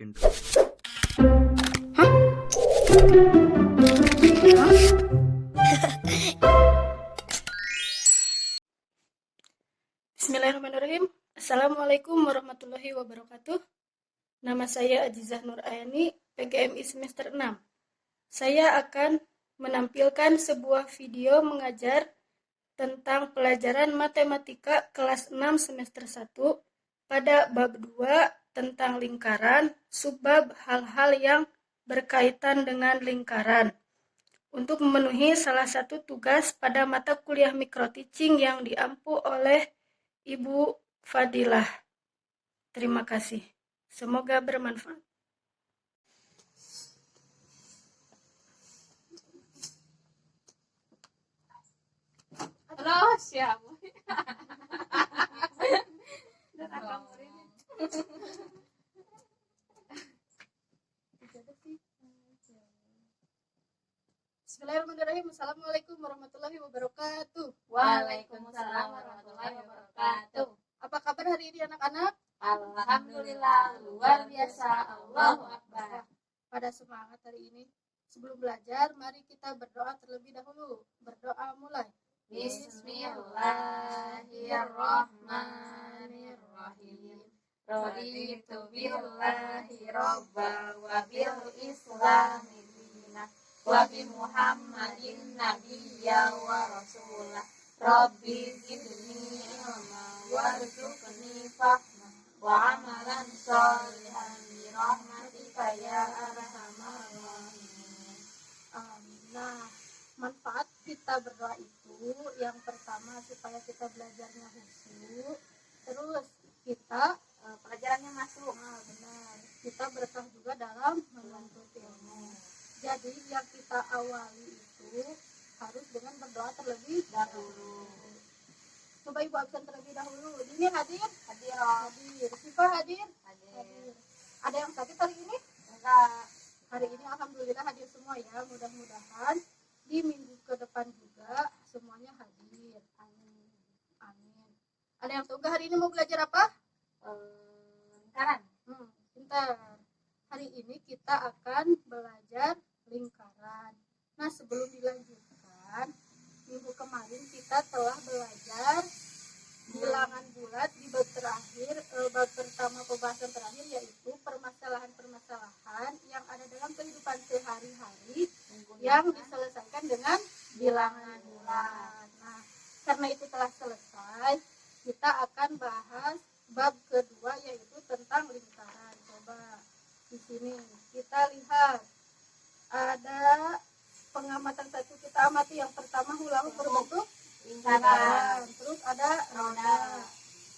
stay tune terus. Bismillahirrahmanirrahim. Assalamualaikum warahmatullahi wabarakatuh. Nama saya Ajizah Nur Ayani, PGMI semester 6. Saya akan menampilkan sebuah video mengajar tentang pelajaran matematika kelas 6 semester 1 pada bab 2 tentang lingkaran, subbab hal-hal yang berkaitan dengan lingkaran. Untuk memenuhi salah satu tugas pada mata kuliah microteaching yang diampu oleh Ibu Fadilah. Terima kasih. Semoga bermanfaat. Halo, siapa? Bismillahirrahmanirrahim. Assalamualaikum warahmatullahi wabarakatuh. Waalaikumsalam warahmatullahi wabarakatuh. Apa kabar hari ini anak-anak? Alhamdulillah, luar biasa. Allahu Akbar. Pada semangat hari ini. Sebelum belajar, mari kita berdoa terlebih dahulu. Berdoa mulai. Bismillahirrahmanirrahim. Raditu billahi robba wa bil islami dina wa bi Muhammadin nabiyya wa rasulah. Rabbi zidni ilma warzuqni fahma wa amalan sholihan bi rahmatika ya arhamar rahimin. Nah, manfaat kita berdoa itu yang pertama supaya kita belajarnya khusyuk, terus kita Pelajarannya masuk. benar, kita berkah juga dalam menuntut ilmu. Jadi yang kita awali itu harus dengan berdoa terlebih dahulu. Coba ibu absen terlebih dahulu. Ini hadir? Hadir. Siva hadir? Hadir. Ada yang sakit hari ini? Enggak. Hari ini alhamdulillah hadir semua ya. Mudah-mudahan di minggu ke depan juga semuanya hadir. Amin. Amin. Ada yang tahu hari ini mau belajar apa? Lingkaran. Bentar. Hari ini kita akan belajar lingkaran. Nah, sebelum dilanjutkan, minggu kemarin kita telah belajar bilangan bulat di bab terakhir, bab pertama pembahasan terakhir, yaitu permasalahan-permasalahan yang ada dalam kehidupan sehari-hari yang diselesaikan dengan bilangan bulat. Nah, karena itu telah selesai, kita akan bahas bab kedua, yaitu tentang lingkaran. Coba di sini kita lihat ada pengamatan satu, kita amati yang pertama hula hoop berbentuk lingkaran, terus ada roda,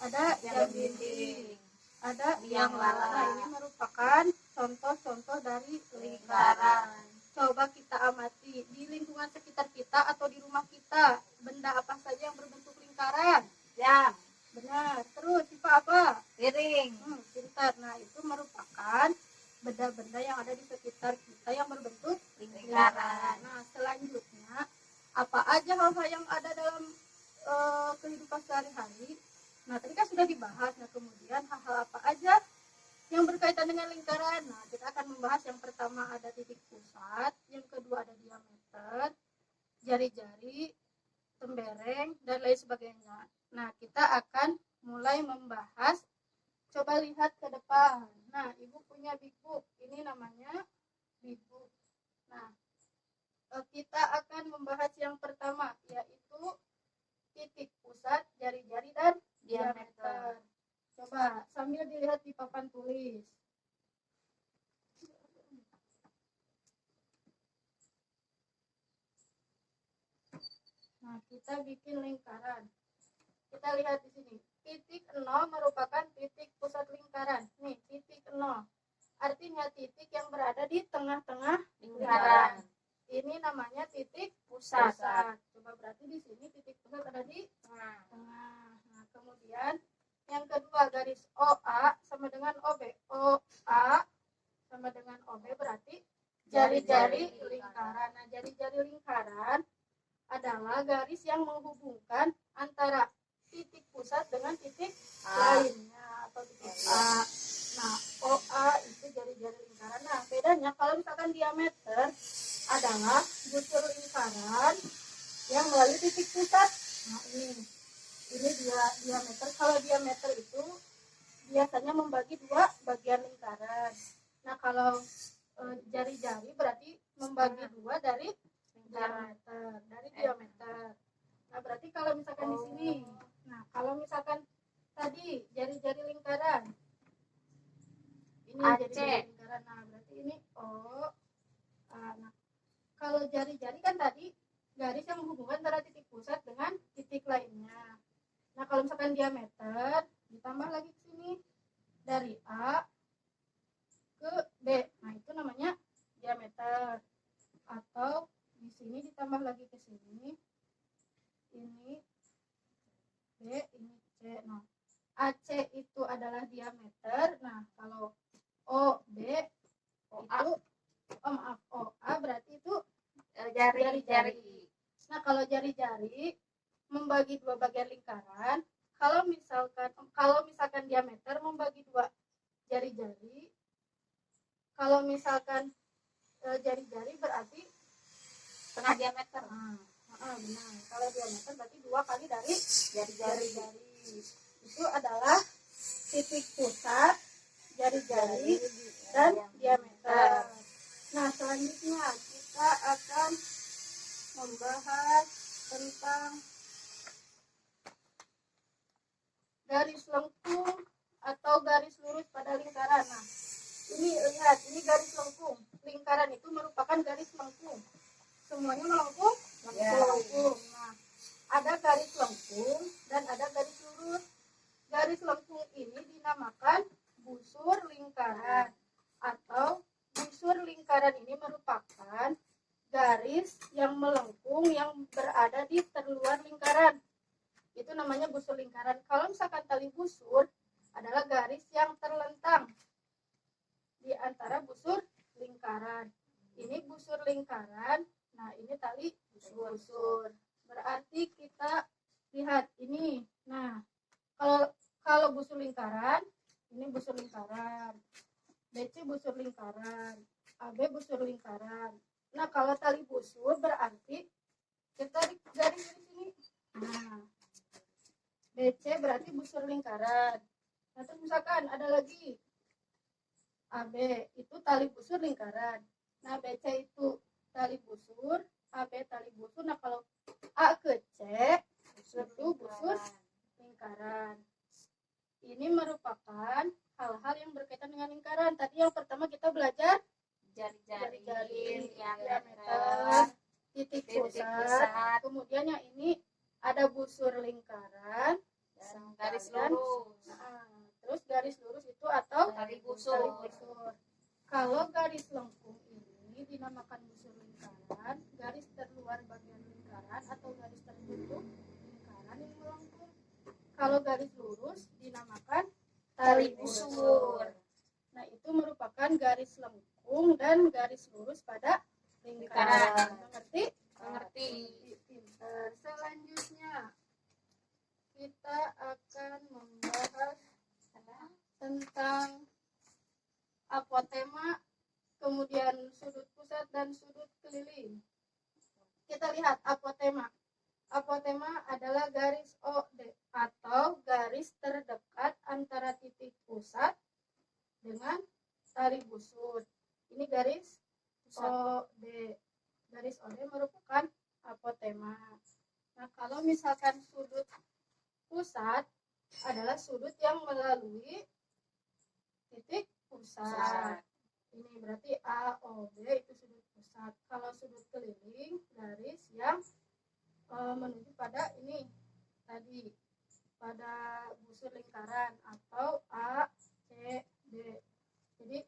ada jam dinding, ada biang lala. Nah, ini merupakan contoh-contoh dari lingkaran. Coba kita amati di lingkungan sekitar kita atau di rumah kita, benda apa saja yang berbentuk lingkaran? Jam. Benar. Terus sifat apa? Piring. Pintar. Nah, itu merupakan benda-benda yang ada di sekitar kita yang berbentuk Lingkaran. Nah, selanjutnya apa aja hal-hal yang ada dalam kehidupan sehari-hari. Nah, tadi kan sudah dibahas. Nah, kemudian hal-hal apa aja yang berkaitan dengan lingkaran. Nah, kita akan membahas yang pertama ada titik pusat, yang kedua ada diameter, jari-jari, tembereng, dan lain sebagainya. Nah, kita akan mulai membahas. Coba lihat ke depan. Nah, ibu punya big book. Ini namanya big book. Nah, kita akan membahas yang pertama, yaitu titik pusat, jari-jari, dan diameter. Coba sambil dilihat di papan tulis. Nah, kita bikin lingkaran. Kita lihat di sini. Titik 0 merupakan titik pusat lingkaran. Nih, titik 0. Artinya titik yang berada di tengah-tengah lingkaran. Ini namanya titik pusat. Coba berarti di sini titik pusat ada di tengah. Nah, kemudian yang kedua garis OA sama dengan OB. OA sama dengan OB berarti jari-jari lingkaran. Nah, jari-jari lingkaran adalah garis yang menghubungkan antara titik pusat dengan titik lainnya atau titik A. Nah, OA itu jari-jari jari lingkaran. Nah, bedanya kalau misalkan diameter adalah busur lingkaran yang melalui titik pusat. Nah, ini dia diameter. Kalau diameter itu biasanya membagi dua bagian lingkaran. Nah, kalau jari-jari berarti membagi dua dari diameter. Nah, berarti kalau misalkan di sini, nah kalau misalkan tadi jari-jari lingkaran, ini jari-jari lingkaran. Nah, berarti ini O. Nah, kalau jari-jari kan tadi garis yang menghubungkan antara titik pusat dengan titik lainnya. Nah, kalau misalkan diameter ditambah lagi ke sini dari A ke B. Nah, itu namanya diameter. Atau di sini ditambah lagi ke sini. Ini B, ini C. Nah, AC itu adalah diameter. Nah, kalau OB itu OA berarti itu jari-jari. Nah, kalau jari-jari membagi dua bagian lingkaran, kalau misalkan diameter membagi dua jari-jari, kalau misalkan jari-jari berarti setengah diameter. Benar. Kalau diameter berarti 2 kali dari jari-jari. Itu adalah titik pusat, jari-jari, dan diameter. Nah, selanjutnya kita akan membahas tentang garis lengkung atau garis lurus pada lingkaran. Nah, ini lihat, ini garis lengkung. Lingkaran itu merupakan garis lengkung. Semuanya melengkung. Nah, ada garis lengkung dan ada garis lurus. Garis lengkung ini dinamakan busur lingkaran, atau busur lingkaran ini merupakan garis yang melengkung yang berada di terluar lingkaran. Itu namanya busur lingkaran. Kalau misalkan tali busur adalah garis yang terlentang di antara busur lingkaran. Ini busur lingkaran. Nah, ini tali busur. Berarti kita lihat ini. Nah, kalau busur lingkaran, ini busur lingkaran. BC busur lingkaran. AB busur lingkaran. Nah, kalau tali busur berarti kita garis di sini. Nah, BC berarti busur lingkaran. Nah, terus misalkan ada lagi AB itu tali busur lingkaran. Nah, BC itu tali busur, AB tali busur. Nah, kalau A ke C itu busur lingkaran. Ini merupakan hal-hal yang berkaitan dengan lingkaran. Tadi yang pertama kita belajar jari-jari, diameter, titik pusat. Kemudian yang ini ada busur lingkaran dan garis lurus. Terus garis lurus itu atau tali busur. Kalau garis lengkung ini dinamakan busur lingkaran, garis terluar bagian lingkaran atau garis tertutup lingkaran yang melengkung. Kalau garis lurus dinamakan tali busur. Nah, itu merupakan garis lengkung dan garis lurus pada lingkaran. Mengerti? Mengerti. Pintar. Selanjutnya kita akan membahas tentang apotema, kemudian sudut pusat dan sudut keliling. Kita lihat apotema. Apotema adalah garis OD atau garis terdekat antara titik pusat dengan tali busur. Ini garis OD. Garis OD merupakan apotema. Nah, kalau misalkan sudut pusat adalah sudut yang melalui titik pusat. Ini berarti AOB itu sudut pusat. Kalau sudut keliling, garis yang menuju pada ini tadi, pada busur lingkaran atau ACB. Jadi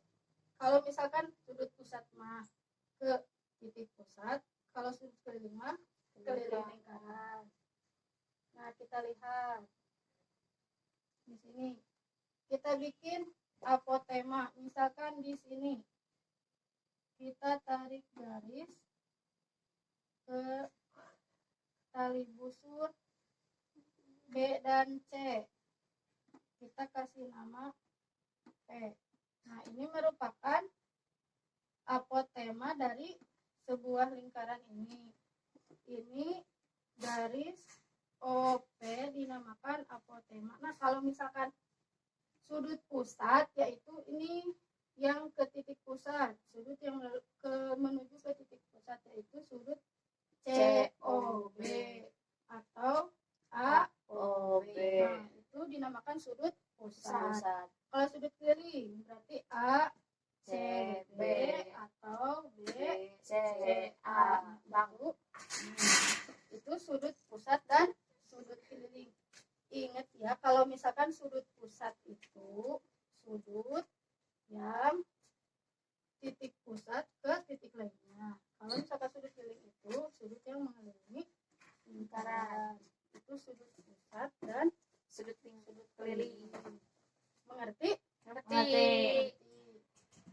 kalau misalkan sudut pusat mah ke titik pusat, kalau sudut keliling mah keliling lingkaran. Nah, kita lihat di sini. Kita bikin apotema. Misalkan di sini kita tarik garis ke tali busur B dan C. Kita kasih nama P. Nah, ini merupakan apotema dari sebuah lingkaran ini. Ini garis OP dinamakan apotema. Nah, kalau misalkan sudut pusat, yaitu ini yang ke titik pusat, sudut yang menuju ke titik pusat, yaitu sudut COB atau AOB. Nah, itu dinamakan sudut pusat. Kalau sudut keliling berarti ACB atau BCA. Baru itu sudut pusat dan sudut keliling. Ingat ya, kalau misalkan sudut pusat itu sudut yang titik pusat ke titik lainnya. Kalau misalkan sudut keliling itu sudut yang mengelilingi lingkaran. Itu sudut pusat dan sudut keliling. Mengerti? Mengerti.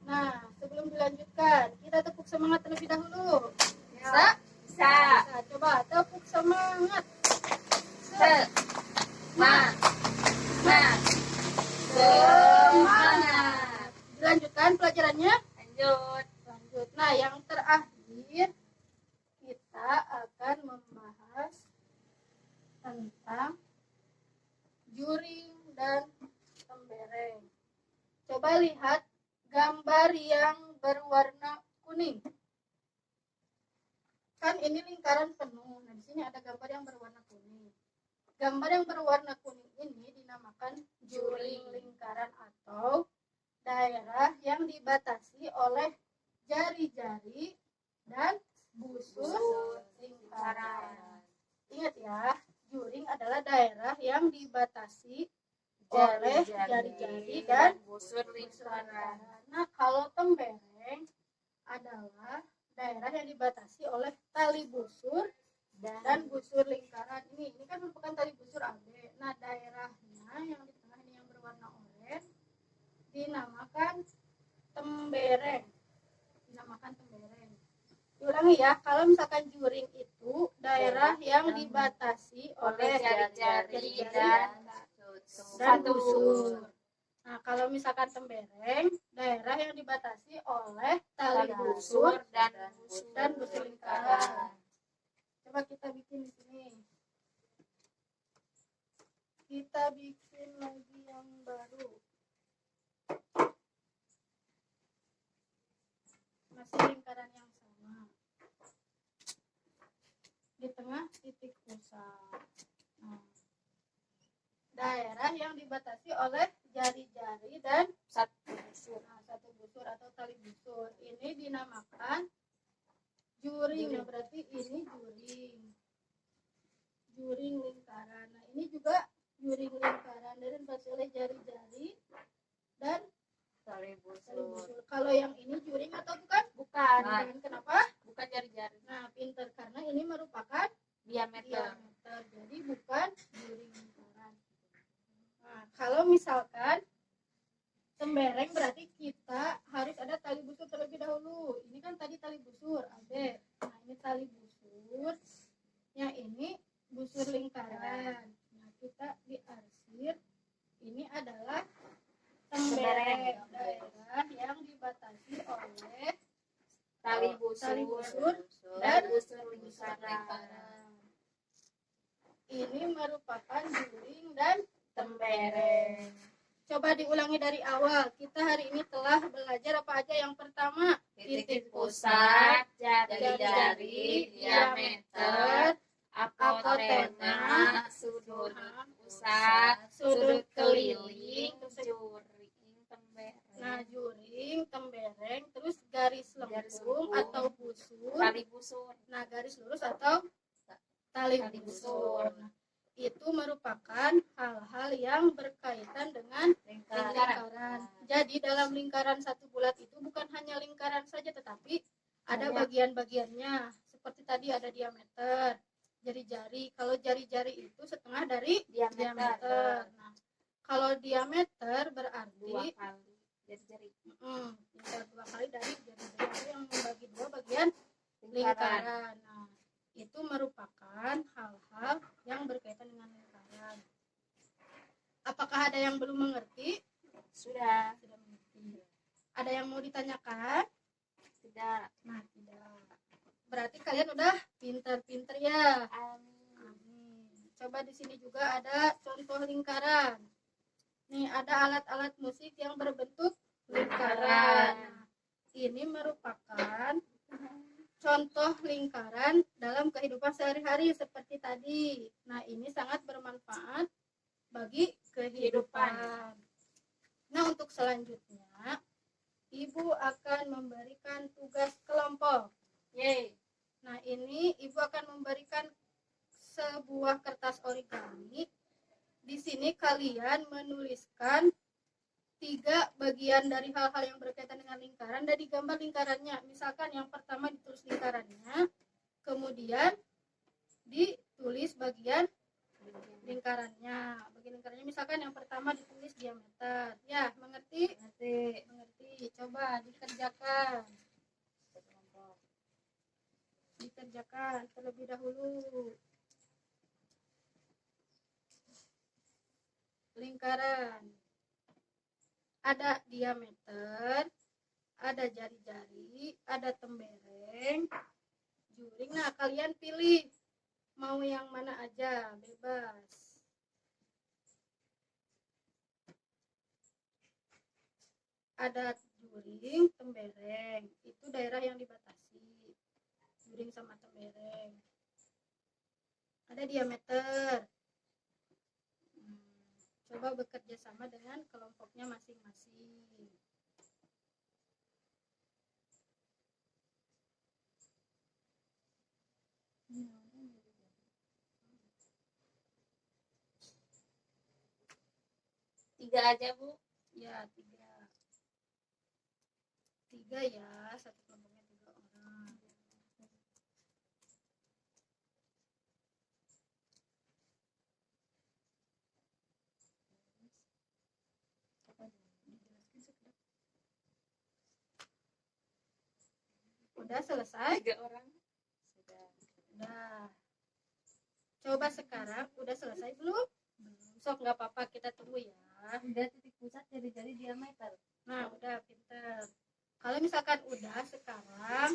Nah, sebelum dilanjutkan, kita tepuk semangat terlebih dahulu. Bisa? Bisa. Bisa. Coba tepuk semangat. Semangat. Dilanjutkan pelajarannya? Lanjut. Nah, yang terakhir kita akan membahas tentang juring dan tembereng. Coba lihat gambar yang berwarna kuning. Kan ini lingkaran penuh. Nah, di sini ada gambar yang berwarna kuning. Gambar yang berwarna kuning ini dinamakan juring lingkaran atau daerah yang dibatasi oleh jari-jari dan busur lingkaran. Ingat ya, juring adalah daerah yang dibatasi oleh jari-jari dan busur lingkaran. Nah, kalau tembereng adalah daerah yang dibatasi oleh tali busur dan busur lingkaran. Ini kan merupakan tali busur AB. Nah, daerahnya yang di tengah ini yang berwarna oranye dinamakan tembereng. Diulangi ya, kalau misalkan juring itu daerah yang dibatasi oleh jari-jari dan busur. Nah, kalau misalkan tembereng, daerah yang dibatasi oleh tali busur dan busur lingkaran. Coba kita bikin di sini. Kita bikin lagi yang baru. Masih lingkaran yang sama. Di tengah titik pusat. Nah, daerah yang dibatasi oleh jari-jari dan satu busur atau tali busur. Ini dinamakan juring. Nah, berarti ini juring lingkaran. Nah, ini juga juring lingkaran dan dibatasi oleh jari-jari dan tali busur. Kalau yang ini juring atau bukan? Bukan. Kenapa? Bukan jari-jari. Nah, pintar, karena ini merupakan diameter. Jadi bukan juring lingkaran. Nah, kalau misalkan tembereng berarti kita harus ada tali busur terlebih dahulu. Ini kan tadi tali busur AB. Nah, ini tali busur. Yang ini busur lingkaran. Nah, kita diarsir. Ini adalah tembereng, daerah yang dibatasi oleh tali busur dan busur lingkaran. Ini merupakan juring dan tembereng. Coba diulangi dari awal. Kita hari ini telah belajar apa aja? Yang pertama, titik pusat, jari-jari, diameter, apotema, sudut pusat, sudut keliling, juring, tembereng. Nah, juring, tembereng, terus garis lengkung atau busur, tali busur. Nah, garis lurus atau tali busur. Nah, itu merupakan hal-hal yang berkaitan dengan lingkaran. Jadi dalam lingkaran satu bulat itu bukan hanya lingkaran saja, tetapi ada bagian-bagiannya. Seperti tadi ada diameter, jari-jari. Kalau jari-jari itu setengah dari diameter. Nah, kalau diameter berarti 2 kali jari-jari. Tinggal 2 kali dari jari-jari yang membagi 2 bagian lingkaran. Nah, itu merupakan hal-hal yang berkaitan dengan lingkaran. Apakah ada yang belum mengerti? Sudah mengerti. Ada yang mau ditanyakan? Tidak. Nah, tidak. Berarti kalian udah pintar-pintar ya. Amin. Amin. Coba di sini juga ada contoh lingkaran. Nih ada alat-alat musik yang berbentuk lingkaran. Nah, ini merupakan contoh lingkaran dalam kehidupan sehari-hari seperti tadi. Nah, ini sangat bermanfaat bagi kehidupan. Nah, untuk selanjutnya, Ibu akan memberikan tugas kelompok. Yeay. Nah, ini Ibu akan memberikan sebuah kertas origami. Di sini kalian menuliskan 3 bagian dari hal-hal yang berkaitan dengan lingkaran dan digambar lingkarannya. Misalkan yang pertama ditulis lingkarannya, kemudian ditulis bagian lingkarannya. Bagian lingkarannya misalkan yang pertama ditulis diameter. Ya, mengerti? Mengerti. Coba dikerjakan. Dikerjakan terlebih dahulu. Lingkaran. Ada diameter, ada jari-jari, ada tembereng, juring. Nah, kalian pilih mau yang mana aja, bebas. Ada juring, tembereng, itu daerah yang dibatasi. Juring sama tembereng. Ada diameter. Coba bekerja sama dengan kelompoknya masing-masing. Tiga aja, Bu. Ya, 3. 3 ya, satu kelompoknya 3 orang. Udah selesai? 3 orang. Sudah. Udah. Coba sekarang udah selesai belum? Sok nggak apa-apa, kita tunggu ya. Udah titik pusat jari-jari diameter. Nah, udah pinter. Kalau misalkan udah, sekarang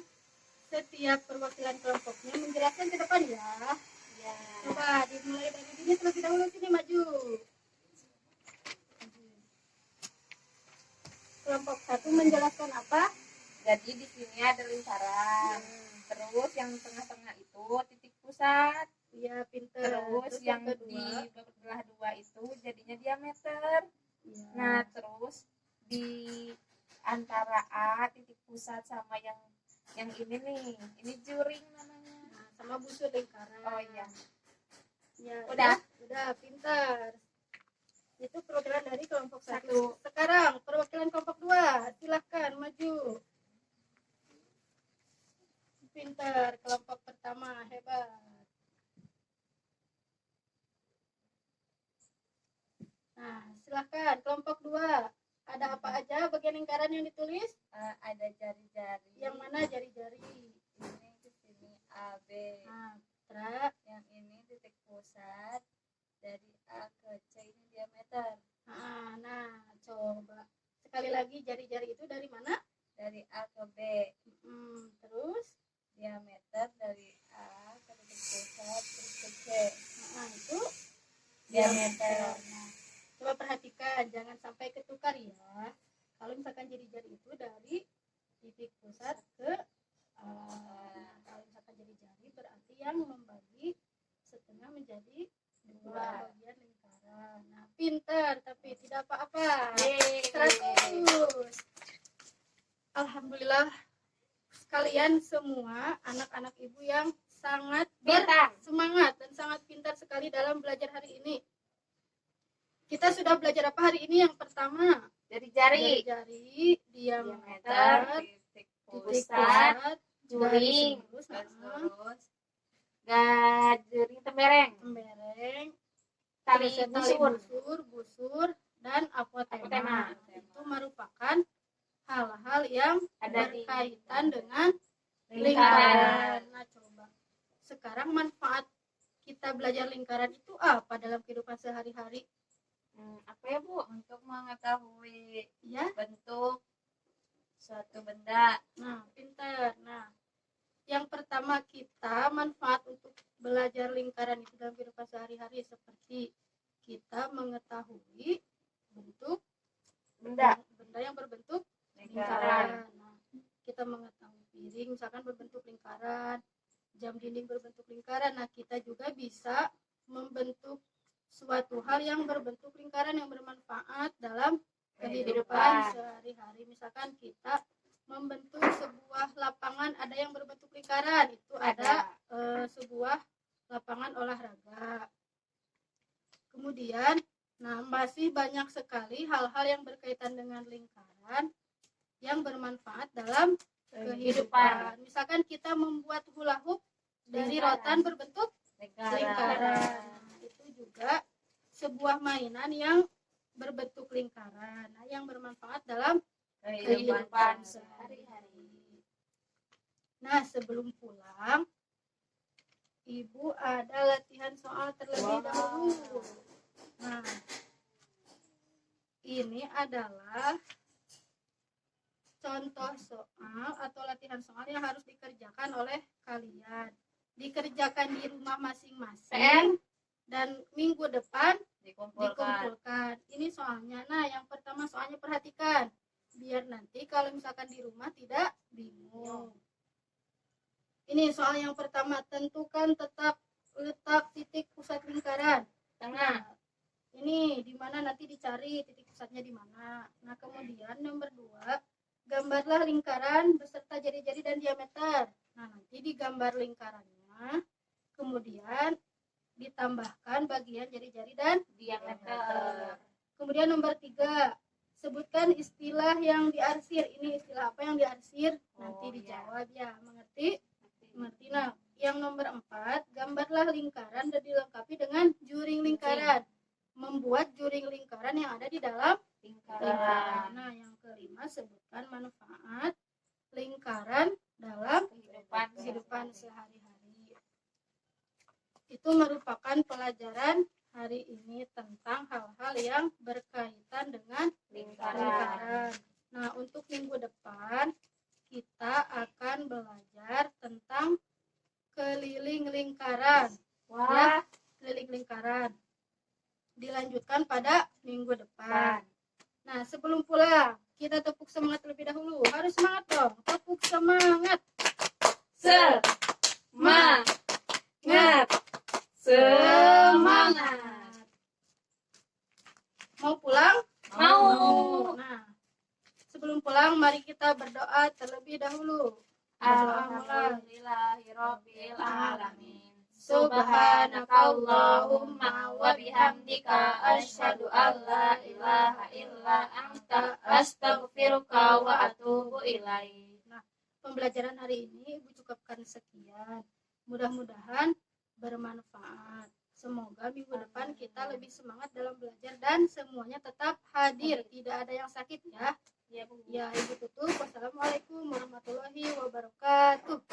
setiap perwakilan kelompoknya menjelaskan ke depan ya. Ya. Coba dimulai dari sini terlebih dahulu, sini maju. Kelompok 1 menjelaskan apa? Jadi di sini ada lingkaran. Terus yang tengah-tengah itu titik pusat. Iya, pinter. Terus yang kedua, di belah 2 itu jadinya diameter. ya. Nah, terus di antara A titik pusat sama yang ini nih, ini juring namanya. Nah, sama busur lingkaran. Oh iya. Ya, Udah, pintar. Itu perwakilan dari kelompok 1. Satu. Sekarang perwakilan kelompok 2, silahkan maju. Pintar, kelompok pertama hebat. Nah, silahkan kelompok 2. Ada apa aja bagian lingkaran yang ditulis? Ada jari-jari. Yang mana jari-jari? Ini di sini A B. Nah, Tra. Yang ini titik pusat dari A ke C ini diameter. Nah, coba sekali lagi, jari-jari itu dari mana? Dari A ke B. Terus Diameter dari A ke titik pusat terus ke C. Itu Diameter. Nah, coba perhatikan, jangan sampai ketukar ya. Kalau misalkan jari-jari itu dari titik pusat ke kalau misalkan jari-jari berarti yang membagi setengah menjadi 2 bagian lingkaran. Nah, pintar, tapi tidak apa-apa. 100. Alhamdulillah, kalian semua anak-anak ibu yang sangat bersemangat dan sangat pintar sekali dalam belajar hari ini. Kita sudah belajar apa hari ini? Yang pertama, Jari-jari, diameter, titik titik pusat, juring, terus juring tembereng, tali busur, dan apotema. Itu merupakan hal-hal yang Ada berkaitan dengan lingkaran. Nah, coba sekarang manfaat kita belajar lingkaran itu apa dalam kehidupan sehari-hari? Apa ya, Bu? Untuk mengetahui Ya, bentuk suatu benda. Nah, pintar. Nah, yang pertama kita manfaat untuk belajar lingkaran itu dalam kehidupan sehari-hari seperti kita mengetahui bentuk Benda. benda yang berbentuk Lingkaran. lingkaran. Nah, kita mengetahui piring misalkan berbentuk lingkaran, jam dinding berbentuk lingkaran. Nah, kita juga bisa membentuk suatu hal yang berbentuk lingkaran yang bermanfaat dalam kehidupan sehari-hari. Misalkan kita membentuk sebuah lapangan ada yang berbentuk lingkaran, itu ada sebuah lapangan olahraga. Kemudian, nah masih banyak sekali hal-hal yang berkaitan dengan lingkaran yang bermanfaat dalam kehidupan. Misalkan kita membuat hula hoop dari rotan berbentuk lingkaran. Nah, itu juga sebuah mainan yang berbentuk lingkaran, nah, yang bermanfaat dalam kehidupan sehari-hari. Nah, sebelum pulang, Ibu ada latihan soal terlebih dahulu. Nah, ini adalah contoh soal atau latihan soal yang harus dikerjakan oleh kalian. Dikerjakan di rumah masing-masing dan minggu depan dikumpulkan. Ini soalnya. Nah, yang pertama soalnya perhatikan. Biar nanti kalau misalkan di rumah tidak bingung. Ini soal yang pertama, tentukan letak titik pusat lingkaran. Nah, ini di mana nanti dicari titik pusatnya di mana. Nah, kemudian nomor 2, gambarlah lingkaran beserta jari-jari dan diameter. Nah, nanti digambar lingkarannya, kemudian ditambahkan bagian jari-jari dan diameter. Kemudian nomor 3, sebutkan istilah yang diarsir. Ini istilah apa yang diarsir? Nanti dijawab ya. Mengerti? Mengerti. Nah, yang nomor 4, gambarlah lingkaran dan dilengkapi dengan juring lingkaran. Membuat juring lingkaran yang ada di dalam lingkaran. Nah, yang kelima, sebutkan manfaat lingkaran dalam kehidupan sehari-hari. Itu merupakan pelajaran hari ini tentang hal-hal yang berkaitan dengan lingkaran. Nah, untuk minggu depan kita akan belajar tentang keliling lingkaran. Ya, keliling lingkaran. Dilanjutkan pada minggu depan. Nah, sebelum pulang, kita tepuk semangat terlebih dahulu. Harus semangat dong. Tepuk semangat. Semangat. Semangat. Mau pulang? Mau. Nah, sebelum pulang mari kita berdoa terlebih dahulu. Alhamdulillahirabbil alamin. Subhanakallahumma wa bihamdika asyhadu an la ilaha illa anta astaghfiruka wa atubu ilaik. Nah, pembelajaran hari ini Ibu cukupkan sekian. Mudah-mudahan bermanfaat. Semoga minggu depan kita lebih semangat dalam belajar dan semuanya tetap hadir. Tidak ada yang sakit ya. Ya, Ibu tutup. Wassalamualaikum warahmatullahi wabarakatuh.